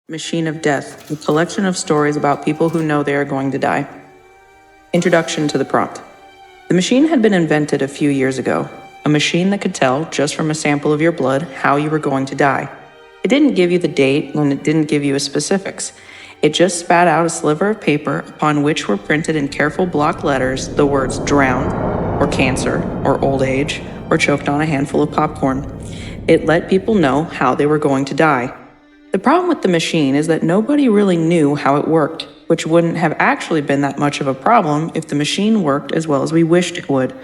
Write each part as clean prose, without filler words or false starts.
Machine of Death, a collection of stories about people who know they are going to die. Introduction to the prompt. The machine had been invented a few years ago, a machine that could tell, just from a sample of your blood, how you were going to die. It didn't give you the date, and it didn't give you specifics. It just spat out a sliver of paper upon which were printed in careful block letters the words drown, or cancer, or old age, or choked on a handful of popcorn. It let people know how they were going to die. The problem with the machine is that nobody really knew how it worked, which wouldn't have actually been that much of a problem if the machine worked as well as we wished it would.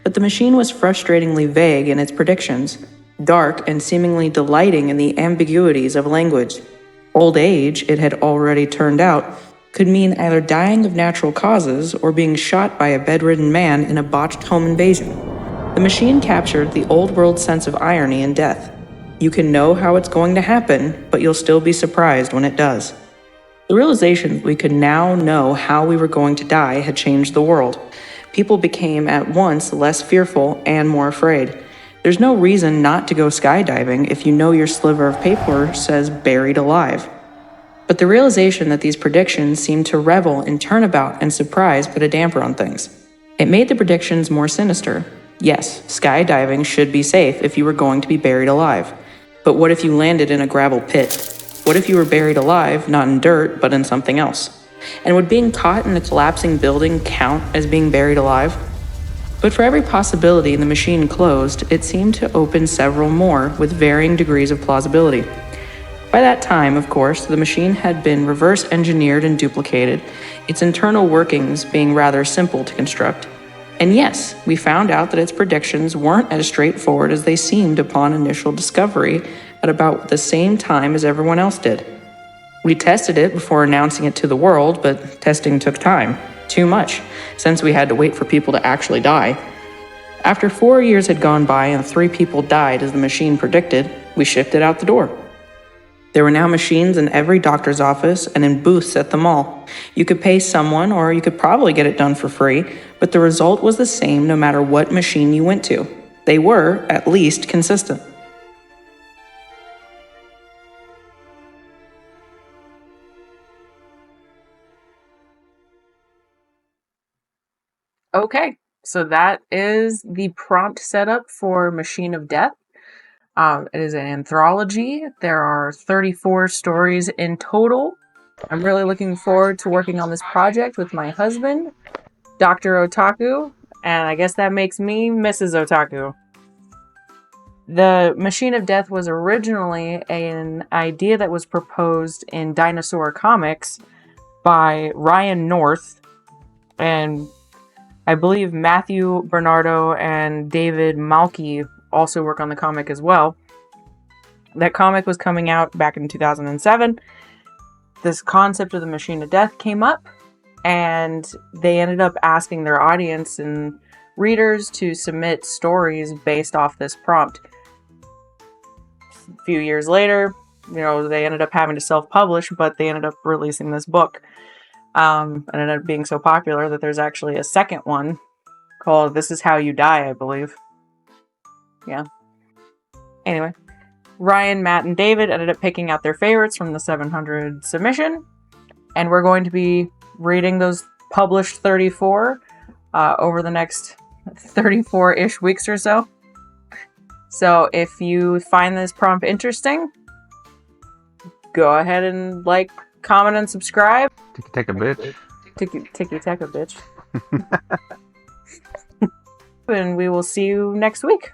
But the machine was frustratingly vague in its predictions, dark and seemingly delighting in the ambiguities of language. Old age, it had already turned out, could mean either dying of natural causes or being shot by a bedridden man in a botched home invasion. The machine captured the old world sense of irony in death. You can know how it's going to happen, but you'll still be surprised when it does. The realization that we could now know how we were going to die had changed the world. People became at once less fearful and more afraid. There's no reason not to go skydiving if you know your sliver of paper says buried alive. But the realization that these predictions seemed to revel in turnabout and surprise put a damper on things. It made the predictions more sinister. Yes, skydiving should be safe if you were going to be buried alive. But what if you landed in a gravel pit? What if you were buried alive, not in dirt, but in something else? And would being caught in a collapsing building count as being buried alive? But for every possibility the machine closed, it seemed to open several more with varying degrees of plausibility. By that time, of course, the machine had been reverse engineered and duplicated, its internal workings being rather simple to construct. And yes, we found out that its predictions weren't as straightforward as they seemed upon initial discovery at about the same time as everyone else did. We tested it before announcing it to the world, but testing took time. Too much, since we had to wait for people to actually die. After 4 years had gone by and 3 people died as the machine predicted, we shipped it out the door. There were now machines in every doctor's office and in booths at the mall. You could pay someone, or you could probably get it done for free, but the result was the same no matter what machine you went to. They were, at least, consistent. Okay, so that is the prompt setup for Machine of Death. It is an anthology. There are 34 stories in total. I'm really looking forward to working on this project with my husband, Dr. Otaku, and I guess that makes me Mrs. Otaku. The Machine of Death was originally an idea that was proposed in Dinosaur Comics by Ryan North, and I believe Matthew Bennardo and David Malky also work on the comic as well. That comic was coming out back in 2007. This concept of the Machine of Death came up, and they ended up asking their audience and readers to submit stories based off this prompt. A few years later, they ended up having to self-publish, but they ended up releasing this book. And it ended up being so popular that there's actually a second one called This Is How You Die, I believe. Yeah. Anyway, Ryan, Matt, and David ended up picking out their favorites from the 700 submission, and we're going to be reading those published 34 over the next 34-ish weeks or so. So if you find this prompt interesting, go ahead and like, comment, and subscribe. TIKI, TECHA, bitch. TIKI, TECHA, bitch. And we will see you next week.